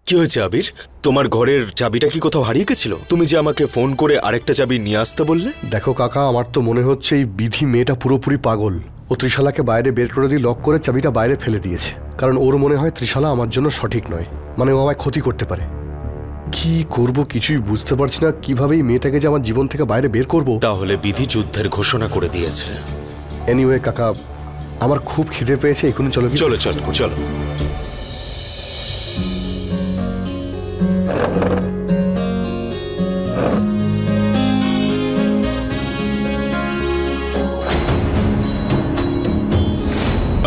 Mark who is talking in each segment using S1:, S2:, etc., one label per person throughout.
S1: কি হয়েছে আবির? তোমার ঘরের চাবিটা কি কোথাও হারিয়ে গেছিল? তুমি যে আমাকে ফোন করে আরেকটা চাবি নিয়ে আসতে বললে।
S2: দেখো কাকা, আমার তো মনে হচ্ছে এই বিধি মেয়েটা পুরোপুরি পাগল। ও ত্রিশালাকে বাইরে বের করে দিয়ে লক করে চাবিটা বাইরে ফেলে দিয়েছে, কারণ ওর মনে হয় ত্রিশালা আমার জন্য সঠিক নয়, মানে ও আমায় ক্ষতি করতে পারে। কি করব কিছুই বুঝতে পারছি না, কিভাবে এই মেয়েটাকে যে আমার জীবন থেকে বাইরে বের করব।
S1: তাহলে বিধি যুদ্ধের ঘোষণা করে দিয়েছে।
S2: এনিওয়ে কাকা, আমার খুব খিদে পেয়েছে, এখনই চলো
S1: চলো চলো চলো।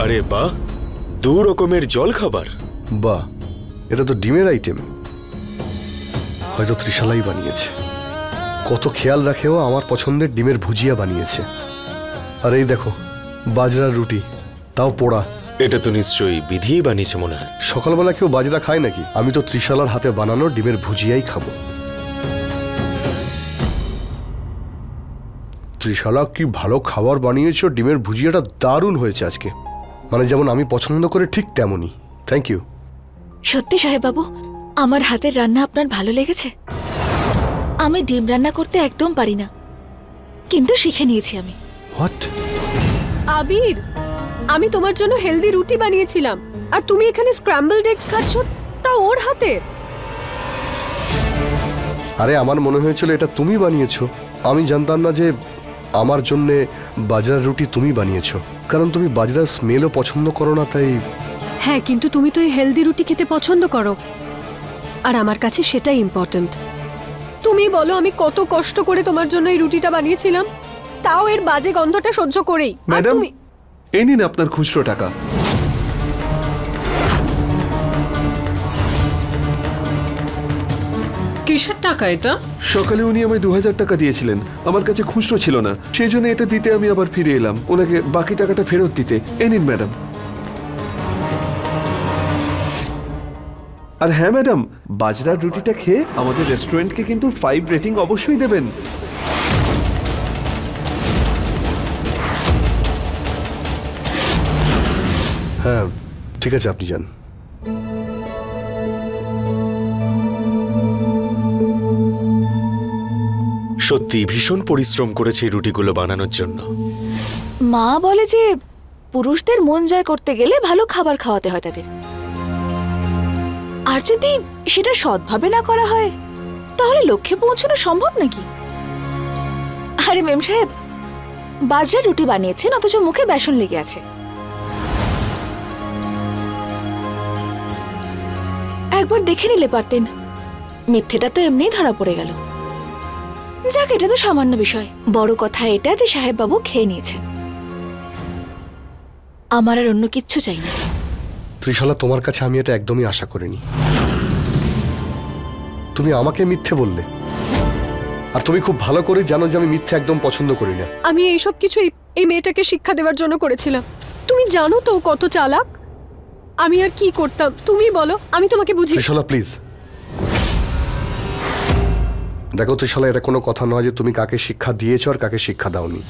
S1: আরে বাহ, 2 রকমের জল খাবার।
S2: বাহ, এটা তো ডিমের আইটেম, হয়তো ত্রিশালাই বানিয়েছে। কত খেয়াল রাখেও আমার পছন্দের ডিমের ভুজিয়া বানিয়েছে। আর এই দেখো বাজরার রুটি, তাও পোড়া।
S1: এটা তো নিশ্চয়ই বিধিই বানিয়েছে মনে হয়।
S2: সকালবেলা কেউ বাজরা খায় নাকি? আমি তো ত্রিশালার হাতে বানানো ডিমের ভুজিয়াই খাবো। ত্রিশালা কি ভালো খাবার বানিয়েছো, ডিমের ভুজিয়াটা দারুণ হয়েছে আজকে, মানে যেমন আমি পছন্দ করে ঠিক তেমনই। Thank you.
S3: সত্যি সাহেব বাবু, আমার হাতের রান্না আপনার ভালো লেগেছে? আমি ডিম রান্না করতে একদম পারি না, কিন্তু শিখে নিয়েছি আমি।
S2: হোয়াট?
S4: আবির, আমি তোমার জন্য হেলদি রুটি বানিয়েছিলাম, আর তুমি এখানে স্ক্র্যাম্বলড এগস খাচ্ছ, তা ওর হাতে।
S2: আরে আমার মনে হয়েছিল এটা তুমি বানিয়েছো। আমি জানতাম না যে আমার জন্যে বাজরার রুটি তুমি বানিয়েছো, কারণ তুমি বাজরার স্মেলও পছন্দ করো না, তাই।
S4: হ্যাঁ, কিন্তু তুমি তো এই হেলদি রুটি খেতে পছন্দ করো, আর আমার কাছে সেটাই ইম্পর্ট্যান্ট। তুমি বলো আমি কত কষ্ট করে তোমার জন্য এই রুটিটা বানিয়েছিলাম, তাও এর বাজে গন্ধটা সহ্য করেই।
S5: ম্যাডাম, এই নিন আপনার খুচরো টাকা।
S6: কিসের টাকা এটা?
S5: সকালে উনি আমায় 2000 টাকা দিয়েছিলেন, আমার কাছে খুচরো ছিল না, সেই জন্য এটা দিতে আমি আবার ফিরে এলাম ওনাকে বাকি টাকাটা ফেরত দিতে। এই নিন ম্যাডাম। আর হ্যাঁ ম্যাডাম, বাজরার রুটিটা খেয়ে আমাদের রেস্টুরেন্টকে কিন্তু 5 রেটিং অবশ্যই দেবেন।
S2: হ্যাঁ ঠিক আছে, আপনি যান।
S1: সত্যি ভীষণ পরিশ্রম করেছে এই রুটিগুলো বানানোর জন্য।
S3: মা বলে যে পুরুষদের মন জয় করতে গেলে ভালো খাবার খাওয়াতে হয় তাদের, আর যদি সেটা সৎভাবে না করা হয় তাহলে লক্ষ্যে পৌঁছানো সম্ভব নাকি? আরে মেম সাহেব, বাজরা রুটি বানিয়েছেন অথচ মুখে বেসন লেগে আছে। একবার দেখে নিলে পারতেন, মিথ্যেটা তো এমনিই ধরা পড়ে গেল। যাক, এটা তো সামান্য বিষয়, বড় কথা এটা যে সাহেব বাবু খেয়ে নিয়েছেন। আমার আর অন্য কিচ্ছু চাই না।
S2: ত্রিশালা, তোমার কাছে আমি এটা একদমই আশা করিনি। তুমি আমাকে মিথ্যে বললে, আর তুমি খুব ভালো করে জানো যে আমি মিথ্যে একদম পছন্দ করি না।
S4: আমি এইসব কিছু এই মেয়েটাকে শিক্ষা দেওয়ার জন্য করেছিলাম। তুমি জানো তো কত চালাক। আমি আর কি করতাম তুমি বলো, আমি তোমাকে বুঝি।
S2: ত্রিশালা প্লিজ, দেখো ত্রিশালা, এটা কোনো কথা নয় যে তুমি কাকে শিক্ষা দিয়েছো আর কাকে শিক্ষা দাওনি।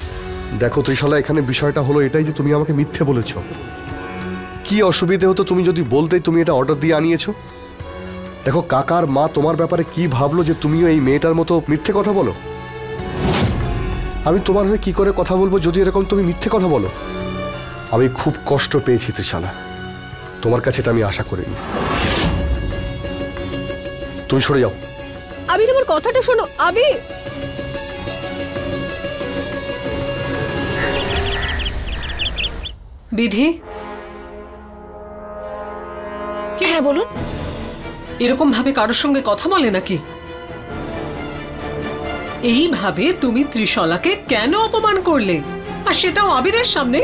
S2: দেখো ত্রিশালা, এখানে বিষয়টা হলো এটাই যে তুমি আমাকে মিথ্যে বলেছো। কি অসুবিধে হতো তুমি যদি বলতেই তুমি এটা অর্ডার দিয়ে আনিয়েছো। দেখো কাকার মা তোমার ব্যাপারে কি ভাবলো যে তুমিও এই মেয়েটার মতো মিথ্যে কথা বলো। আমি তোমার হয়ে কি করে কথা বলবো যদি এরকম তুমি মিথ্যে কথা বলো। আমি খুব কষ্ট পেয়েছি ত্রিশালা, তোমার কাছে এটা আমি আশা করিনি। তুমি সরে যাও।
S4: আবির, আমার কথাটা শোনো। আবির,
S6: বিধি,
S3: হ্যাঁ বলুন।
S6: এরকম ভাবে কারোর সঙ্গে কথা বলে নাকি? এইভাবে তুমি ত্রিশলাকে কেন অপমান করলে, আর সেটাও আবিরের সামনে?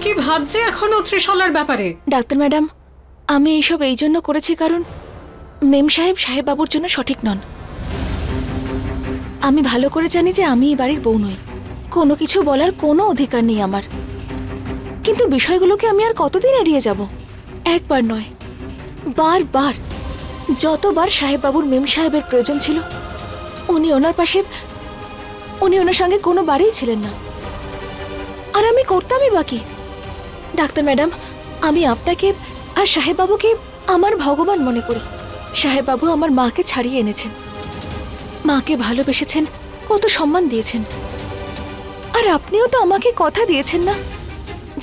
S6: কি ভাবছে এখনো ত্রিশলার ব্যাপারে?
S3: ডাক্তার ম্যাডাম, আমি এইসব এই জন্য করেছি কারণ মেম সাহেব সাহেব বাবুর জন্য সঠিক নন। আমি ভালো করে জানি যে আমি এই বাড়ির বউ নই, কোনো কিছু বলার কোনো অধিকার নেই আমার। কিন্তু বিষয়গুলোকে আমি আর কতদিন এড়িয়ে যাব? একবার নয়, বারবার। যতবার সাহেব বাবুর মেম সাহেবের প্রয়োজন ছিল উনি ওনার পাশে, উনি ওনার সঙ্গে কোনো বারেই ছিলেন না, আর আমি করতামই বাকি। ডাক্তার ম্যাডাম, আমি আপনাকে আর সাহেব বাবুকে আমার ভগবান মনে করি, সাহেব বাবু আমার মাকে ছাড়িয়ে এনেছেন, মাকে ভালোবেসেছেন, কত সম্মান দিয়েছেন। আর আপনিও তো আমাকে কথা দিয়েছেন না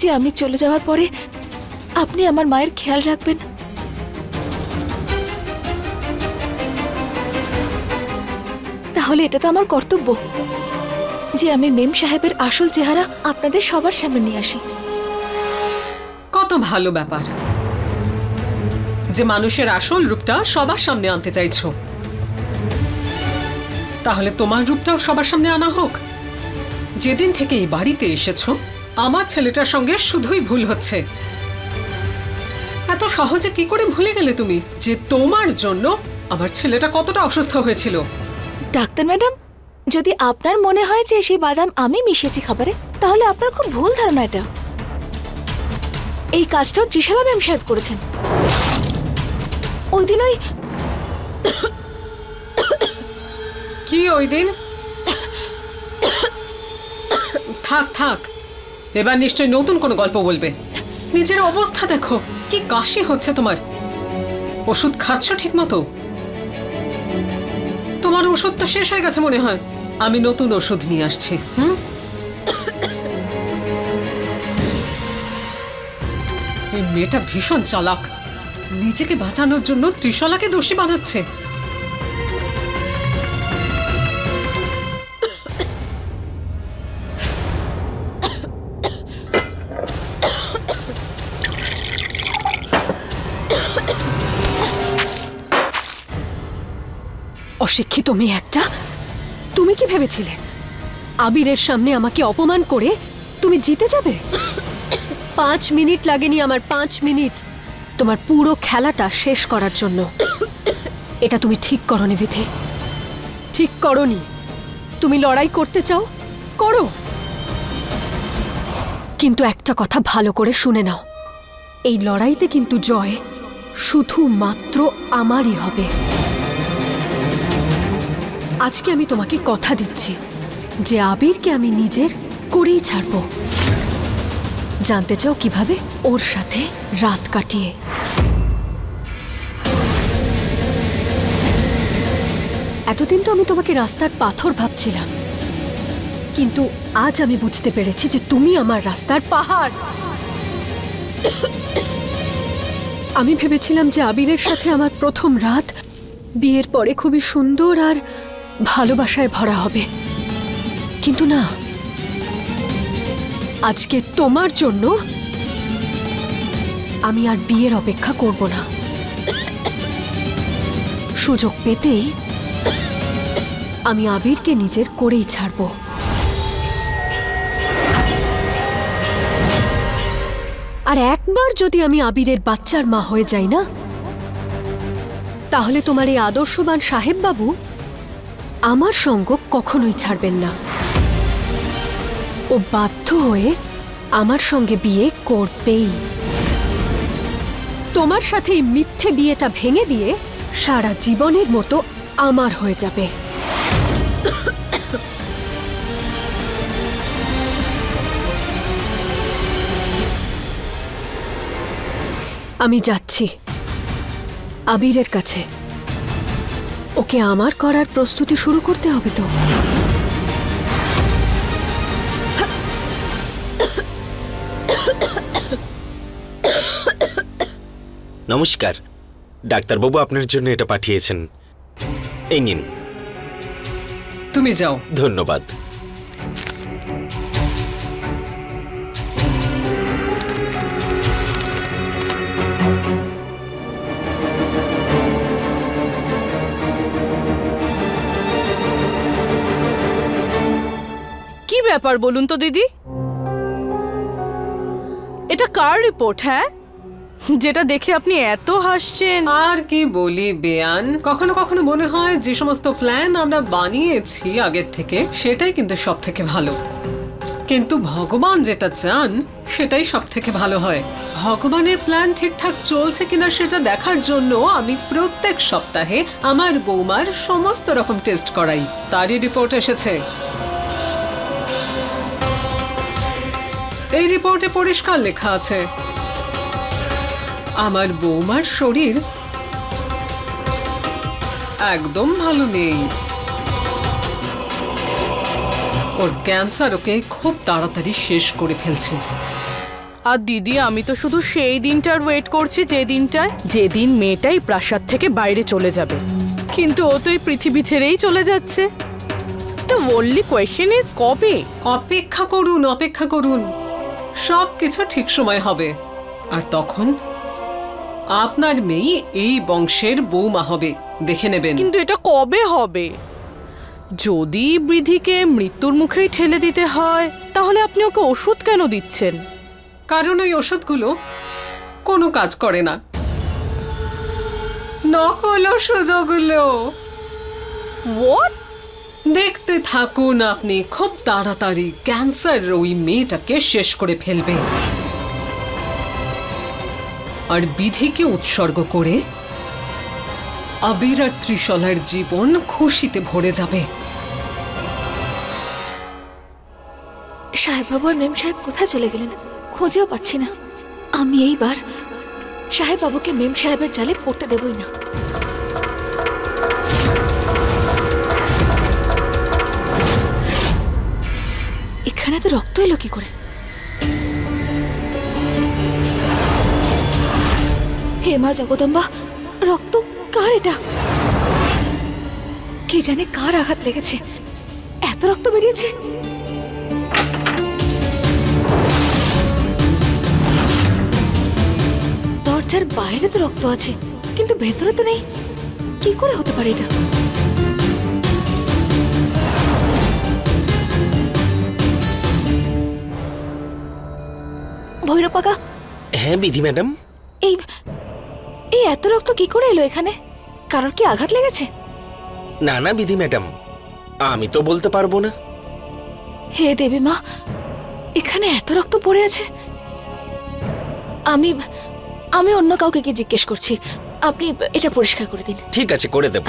S3: যে আমি চলে যাওয়ার পরে আপনি আমার মায়ের খেয়াল রাখবেন। তাহলে এটা তো আমার কর্তব্য যে আমি মেম সাহেবের আসল চেহারা আপনাদের সবার সামনে নিয়ে আসি।
S6: কত ভালো ব্যাপার যে মানুষের আসল রূপটা সবার সামনে আনতে চাইছো। তাহলে তোমার রূপটাও সবার সামনে আনা হোক। যেদিন থেকে এই বাড়িতে এসেছো আমার ছেলেটার সঙ্গে শুধুই ভুল হচ্ছে। এত সহজে কি করে ভুলে গেলে তুমি যে তোমার জন্য আমার ছেলেটা কতটা অসুস্থ হয়েছিল?
S3: ডাক্তার ম্যাডাম, যদি আপনার মনে হয় যে সেই বাদাম আমি মিশিয়েছি খাবারে, তাহলে আপনার খুব ভুল ধারণা এটা। এই কাজটাও ত্রিশালা ম্যাম সাহেব করেছেন। ওই দিন ওই
S6: কি ওই দিন? থাক থাক, এবার নিশ্চয়ই নতুন কোনো গল্প বলবে। নিজের অবস্থা দেখো, কি কাশি হচ্ছে তোমার। ওষুধ খাচ্ছ ঠিক মতো? তোমার ওষুধ তো শেষ হয়ে গেছে মনে হয়। আমি নতুন ওষুধ নিয়ে আসছি। এই মেয়েটা ভীষণ চালাক, নিজেকে বাঁচানোর জন্য ত্রিশালাকে দোষী বানাচ্ছে।
S4: অশিক্ষিত মেয়ে একটা। তুমি কি ভেবেছিলে আবিরের সামনে আমাকে অপমান করে তুমি জিতে যাবে? 5 মিনিট লাগেনি আমার, 5 মিনিট তোমার পুরো খেলাটা শেষ করার জন্য। এটা তুমি ঠিক করোনি বিধি, ঠিক করোনি। তুমি লড়াই করতে চাও, করো, কিন্তু একটা কথা ভালো করে শুনে নাও, এই লড়াইতে কিন্তু জয় শুধুমাত্র আমারই হবে। আজকে আমি তোমাকে কথা দিচ্ছি যে আবিরকে আমি নিজের করেই ছাড়ব। জানতে চাও কিভাবে? ওর সাথে রাত কাটিয়ে। এতদিন তো আমি তোমাকে রাস্তার পাথর ভাবছিলাম, কিন্তু আজ আমি বুঝতে পেরেছি যে তুমি আমার রাস্তার পাহাড়। আমি ভেবেছিলাম যে আবিরের সাথে আমার প্রথম রাত বিয়ের পরে খুবই সুন্দর আর ভালোবাসায় ভরা হবে, কিন্তু না, আজকে তোমার জন্য আমি আর বিয়ের অপেক্ষা করব না। সুযোগ পেতেই আমি আবিরকে নিজের করেই ছাড়ব। আর একবার যদি আমি আবিরের বাচ্চার মা হয়ে যাই না, তাহলে তোমার এই আদর্শবান সাহেব বাবু আমার সঙ্গ কখনোই ছাড়বেন না। ও বাধ্য হয়ে আমার সঙ্গে বিয়ে করবেই। তোমার সাথে এই মিথ্যে বিয়েটা ভেঙে দিয়ে সারা জীবনের মতো আমার হয়ে যাবে। আমি যাচ্ছি আবিরের কাছে। ওকে আমার করার প্রস্তুতি শুরু করতে হবে তো।
S1: নমস্কার, ডাক্তারবাবু আপনার জন্য এটা পাঠিয়েছেন। এই নিন।
S6: তুমি যাও।
S1: ধন্যবাদ।
S7: কি ব্যাপার বলুন তো দিদি, এটা কার রিপোর্ট? হ্যাঁ, যেটা দেখে আপনি এত হাসছেন।
S6: আর কি বলি বেয়ান, কখনো কখনো মনে হয় যে সমস্ত প্ল্যান আমরা বানিয়েছি আগের থেকে সেটাই কিন্তু সব থেকে ভালো, কিন্তু ভগবান যেটা চান সেটাই সব থেকে ভালো হয়। ভগবানের প্ল্যান ঠিকঠাক চলছে কিনা সেটা দেখার জন্য আমি প্রত্যেক সপ্তাহে আমার বৌমার সমস্ত রকম টেস্ট করাই। তারই রিপোর্ট এসেছে। এই রিপোর্টে পরিষ্কার লেখা আছে আমার বৌমার শরীর একদম ভালো নেই। ওর ক্যান্সার ওকে খুব তাড়াতাড়ি শেষ করে ফেলছে।
S7: আর দিদি, আমি তো শুধু সেই দিনটার ওয়েট করছি যেদিন মেয়েটাই প্রাসাদ থেকে বাইরে চলে যাবে, কিন্তু ও তো এই পৃথিবী ছেড়েই চলে যাচ্ছে। দ্য ওনলি কোয়েশ্চেন ইজ কবে?
S6: অপেক্ষা করুন, অপেক্ষা করুন, সব কিছু ঠিক সময় হবে। আর তখন আপনার মেয়ে এই বংশের বৌমা হবে, দেখে নেবেন।
S7: কিন্তু এটা কবে হবে? যদি বৃদ্ধিকে মৃত্যুর মুখেই ঠেলে দিতে হয়, তাহলে আপনি ওকে ওষুধ কেন দিচ্ছেন?
S6: কারণ ওই ওষুধগুলো কোনো কাজ করে না, নকল ওষুধ ওগুলো।
S7: হোয়াট?
S6: দেখতে থাকুন আপনি, খুব তাড়াতাড়ি ক্যান্সার ওই মেয়েটাকে শেষ করে ফেলবে, আর বিধিকে উৎসর্গ করে আবির আর ত্রিশলার জীবন খুশিতে ভরে যাবে।
S3: সাহেব বাবু আর মেম সাহেব কোথায় চলে গেলেন? খুঁজেও পাচ্ছি না। আমি এইবার সাহেব বাবুকে মেম সাহেবের জালে পড়তে দেবই না। এখানে তো রক্ত এলো কি করে? হে মা জগদম্বা, রক্ত কার এটা? কে জানে কার আঘাত লেগেছে, এত রক্ত বেরিয়েছে। দরজার বাইরে তো রক্ত আছে, কিন্তু ভেতরে তো নেই। কি করে হতে পারে এটা? ভৈরব কাকা।
S8: হ্যাঁ বিধি ম্যাডাম।
S3: এই এই এত রক্ত কি করে এলো এখানে? কারোর কি আঘাত লেগেছে?
S8: না না বিধি ম্যাডাম, আমি তো বলতে পারবো না।
S3: হে দেবী মা, এখানে এত রক্ত পড়ে আছে। আমি আমি অন্য কাউকে কি জিজ্ঞেস করছি, আপনি এটা পরিষ্কার করে দিন।
S8: ঠিক আছে, করে দেব।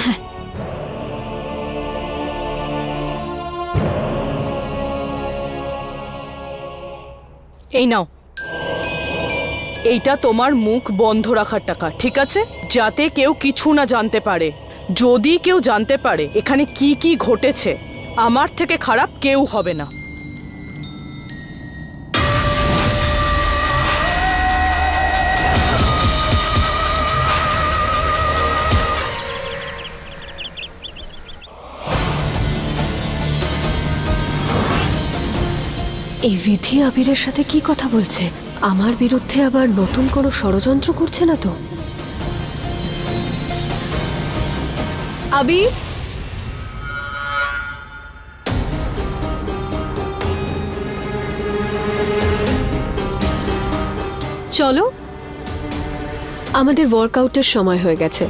S7: এই নাও, এইটা তোমার মুখ বন্ধ রাখার টাকা, ঠিক আছে? যাতে কেউ কিছু না জানতে পারে। যদি কেউ জানতে পারে এখানে কি কি ঘটেছে, আমার থেকে খারাপ কেউ হবে না।
S4: এই বিধি আবিরের সাথে কি কথা বলছে? আমার বিরুদ্ধে আবার নতুন কোনো ষড়যন্ত্র করছে না তো? আবির, চলো, আমাদের ওয়ার্কআউটের সময় হয়ে গেছে।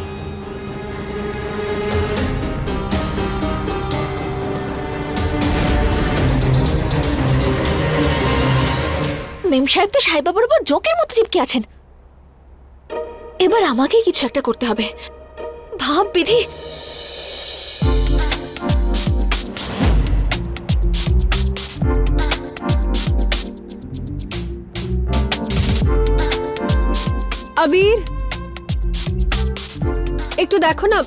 S3: মেম সাহেব তো সাহেব বাবুর উপর জোকের মতো চিপকে আছেন। এবার আমাকেই কিছু একটা করতে হবে। ভাব বিধি।
S4: আবির, একটু দেখো না,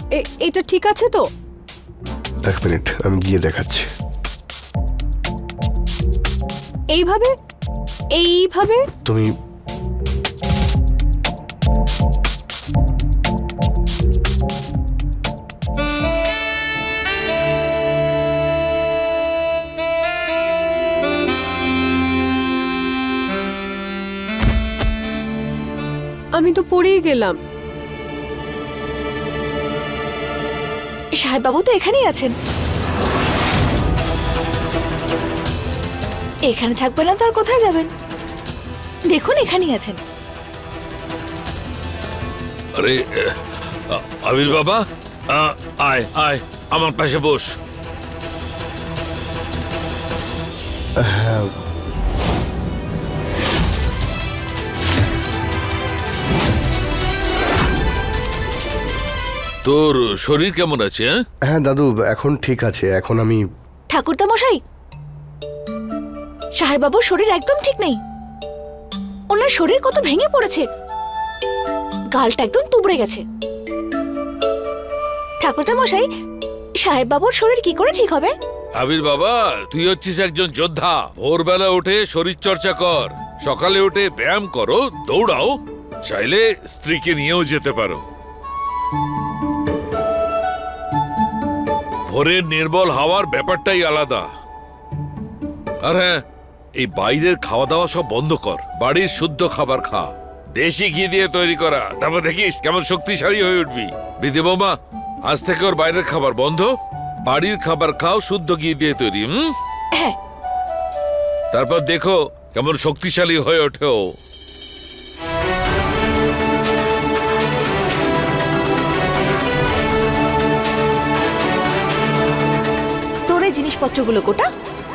S4: এটা ঠিক আছে তো?
S2: এক মিনিট, আমি গিয়ে দেখাচ্ছি।
S4: এইভাবে এইভাবে
S2: তুমি
S4: আমি তো পড়েই গেলাম।
S3: সাহেব বাবু তো এখানেই আছেন। এখানে থাকবেন না তো আর কোথায় যাবেন? দেখুন এখানেই আছেন।
S9: আরে আবির বাবা, আয় আয় আমার পাশে বস।
S2: হ্যাঁ,
S9: তোর শরীর কেমন আছে?
S2: হ্যাঁ দাদু, এখন ঠিক আছে। এখন আমি
S3: ঠাকুরদা মশাই, সাহেব বাবুর শরীর একদম ঠিক নেই। ওনার শরীর কত ভেঙে পড়েছে, গালটা একদম তুবড়ে গেছে। ঠাকুরদা মশাই, সাহেব বাবুর শরীর কি করে ঠিক হবে?
S9: আবির বাবা, তুই হচ্ছিস একজন যোদ্ধা। ভোরবেলা উঠে শরীর চর্চা কর, সকালে উঠে ব্যায়াম করো, দৌড়াও, চাইলে স্ত্রীকে নিয়েও যেতে পারো। ভোরের নির্মল হাওয়ার ব্যাপারটাই আলাদা। আর হ্যাঁ, এই বাইরের খাওয়া দাওয়া সব বন্ধ কর, বাড়ির শুদ্ধ খাবার খা, দেশি ঘি দিয়ে তৈরি করা, তারপর দেখিস কেমন শক্তিশালী হয়ে উঠবি। বিধি বৌমা, আজ থেকে ওর বাইরের খাবার বন্ধ, বাড়ির খাবার খাও, শুদ্ধ ঘি দিয়ে তৈরি।
S3: হ্যাঁ।
S9: তারপর দেখো কেমন শক্তিশালী হয়ে ওঠে ও।
S3: তোর এই জিনিসপত্রগুলো কোটা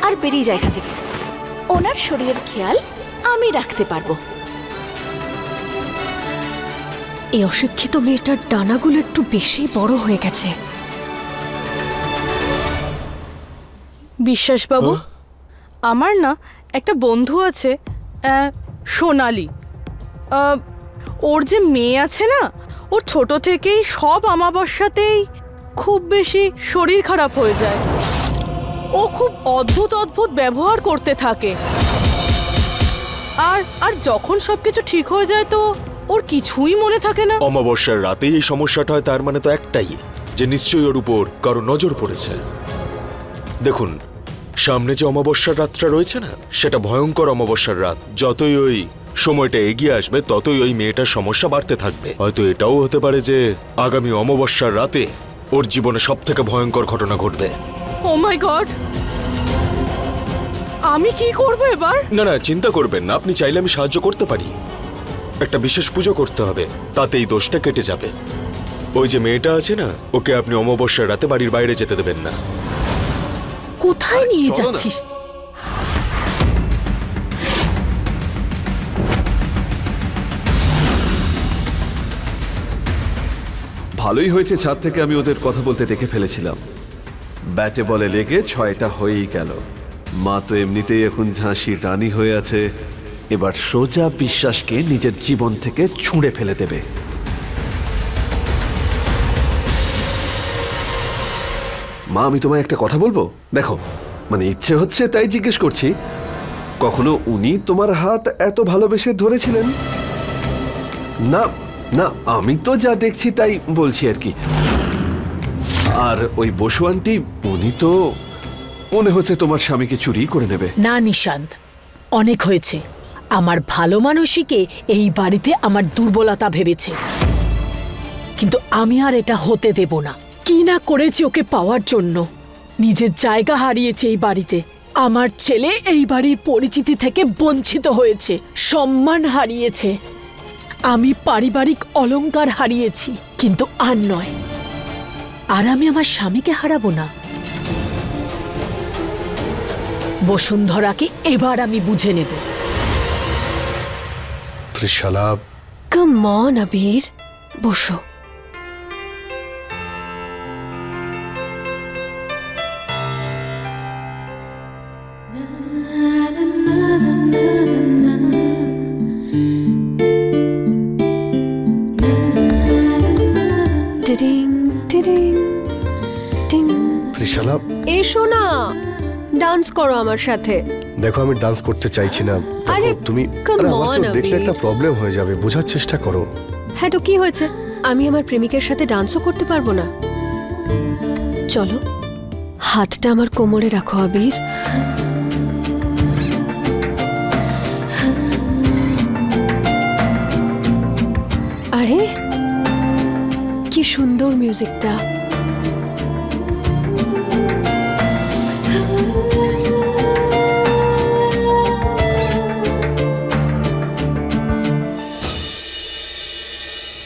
S3: আর বেরিয়ে যায় এখান থেকে। ওনার শরীরের খেয়াল আমি রাখতে পারবো।
S4: এই অশিক্ষিত মেয়েটার ডানাগুলো একটু বেশি বড় হয়ে গেছে।
S7: বিশ্বাস বাবু, আমার না একটা বন্ধু আছে, সোনালি। ওর যে মেয়ে আছে না, ওর ছোট থেকেই সব অমাবস্যাতেই খুব বেশি শরীর খারাপ হয়ে যায়। ও খুব অদ্ভুত অদ্ভুত ব্যবহার করতে থাকে, আর যখন সবকিছু ঠিক হয়ে যায় তো ওর কিছুই মনে থাকে না।
S1: অমাবস্যার রাতেই এই সমস্যাটা হয়, তার মানে তো একটাই, যে নিশ্চয়ই ওর উপর কারো নজর পড়েছে। দেখুন, সামনে যে অমাবস্যার রাতটা রয়েছে না, সেটা ভয়ঙ্কর অমাবস্যার রাত। যতই ওই সময়টা এগিয়ে আসবে ততই ওই মেয়েটার সমস্যা বাড়তে থাকবে। হয়তো এটাও হতে পারে যে আগামী অমাবস্যার রাতে ওর জীবনে সব থেকে ভয়ঙ্কর ঘটনা ঘটবে।
S7: ও মাই গড, আমি কি করব এবার?
S1: না না, চিন্তা করবেন না, আপনি চাইলে আমি সাহায্য করতে পারি। একটা বিশেষ পুজো করতে হবে, তাতেই দোষটা কেটে যাবে। ওই যে মেয়েটা আছে না, ওকে আপনি অমাবস্যার রাতে বাড়ির বাইরে যেতে দেবেন না।
S7: কোথায় নিয়ে যাচ্ছিস?
S5: ভালোই হয়েছে, ছাদ থেকে আমি ওদের কথা বলতে দেখে ফেলেছিলাম। ব্যাটে বলে লেগে 6টা হয়েই গেল। মা তো এমনিতেই এখন ঝাঁসির রানী হয়ে আছে, এবার সোজা বিশ্বাসকে নিজের জীবন থেকে ছুঁড়ে ফেলে দেবে। মা, আমি তোমায় একটা কথা বলবো? দেখো, মানে ইচ্ছে হচ্ছে তাই জিজ্ঞেস করছি, কখনো উনি তোমার হাত এত ভালোবেসে ধরেছিলেন? না না, আমি তো যা দেখছি তাই বলছি আর কি। আর ওই বসু আন্টি, উনি তো মনে হচ্ছে তোমার স্বামীকে চুরি করে নেবে।
S10: না নিশান্ত, অনেক হয়েছে। আমার ভালো মানুষীকে এই বাড়িতে আমার দুর্বলতা ভেবেছে, কিন্তু আমি আর এটা হতে দেব না। কি না করেছি ওকে পাওয়ার জন্য। নিজের জায়গা হারিয়েছে এই বাড়িতে, আমার ছেলে এই বাড়ির পরিচিতি থেকে বঞ্চিত হয়েছে, সম্মান হারিয়েছে, আমি পারিবারিক অলংকার হারিয়েছি, কিন্তু আর নয়। আর আমি আমার স্বামীকে হারাবো না। বসুন্ধরাকে এবার আমি বুঝে নেব।
S2: ত্রিশালা,
S4: কাম অন আবির, বসো।
S2: ত্রিশালা,
S4: এসো না, ডান্স করো আমার সাথে।
S2: দেখো, আমি ডান্স করতে চাইছি না।
S4: আরে,
S2: তুমি
S4: come on,
S2: দেখলে
S4: আবির।
S2: একটা প্রবলেম হয়ে যাবে, বোঝার চেষ্টা করো।
S4: হ্যাঁ, তো কি হয়েছে? আমি আমার প্রেমিকের সাথে ডান্সও করতে পারবো না? চলো, হাতটা আমার কোমরে রাখো আবির। আরে কি সুন্দর মিউজিকটা।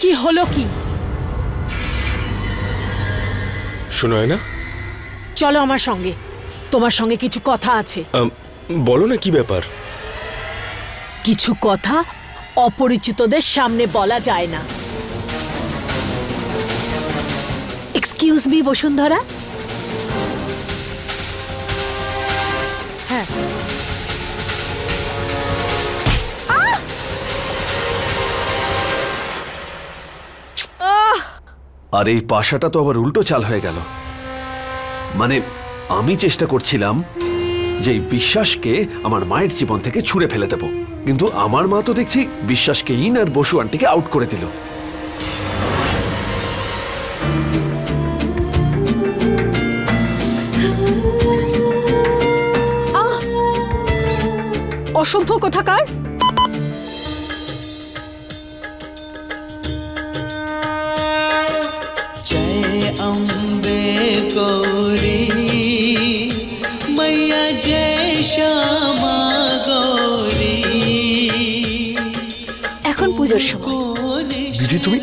S10: কি হলো কি?
S1: শোনায় না?
S10: চলো আমার সঙ্গে, তোমার সঙ্গে কিছু কথা আছে।
S1: বলো না, কি ব্যাপার?
S10: কিছু কথা অপরিচিতদের সামনে বলা যায় না। Excuse me Bashundhara. হ্যাঁ,
S5: আর এই পাশাটা তো আবার উল্টো চাল হয়ে গেল। মানে আমি চেষ্টা করছিলাম যে এই বিশ্বাসকে আমার মায়ের জীবন থেকে ছুঁড়ে ফেলে দেব, কিন্তু আমার মা তো দেখছি বিশ্বাসকে ইন আর বসু আন্টিকে আউট করে দিল।
S4: অসভ্য কোথাকার।
S11: जय अम्बे गौरी मैया जय श्यामा गौरी।
S3: এখন পুজোর সময়।
S2: দিদি তুমি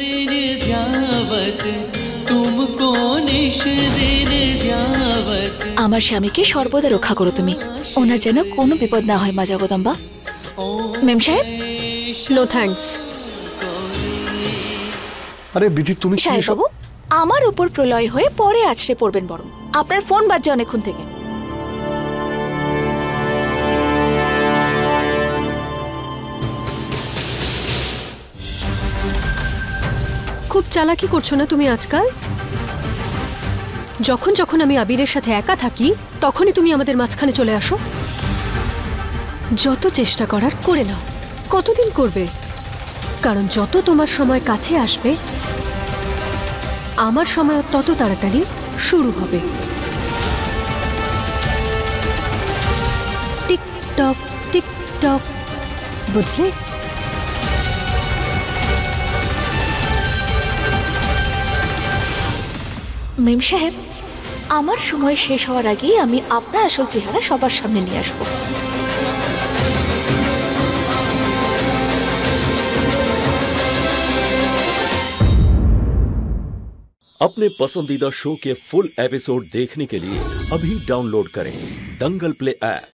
S11: तुमको निश दिन ध्यावत।
S3: আমার স্বামীকে সর্বদা রক্ষা করো তুমি, ওনার যেন কোনো বিপদ না হয় মা জগদম্বা। মেম সাহেব।
S4: No thanks.
S2: আরে বিধি তুমি কি
S3: সাহেব
S2: এসব-
S3: বাবু, আমার উপর প্রলয় হয়ে পরে আছড়ে পড়বেন বরং। আপনার ফোন বাজছে অনেকক্ষণ থেকে।
S4: খুব চালাকি করছো না তুমি আজকাল? যখন যখন আমি আবিরের সাথে একা থাকি তখনই তুমি আমাদের মাঝখানে চলে আসো। যত চেষ্টা করার করে নাও। কতদিন করবে? কারণ যত তোমার সময় কাছে আসবে আমার সময় তত তাড়াতাড়ি শুরু হবে। টিকটক টিকটক, বুঝলে?
S3: মেম সাহেব, আমার সময় শেষ হওয়ার আগেই আমি আপনার আসল চেহারা সবার সামনে নিয়ে আসবো।
S12: अपने पसंदीदा शो के फुल एपिसोड देखने के लिए अभी डाउनलोड करें दंगल प्ले ऐप।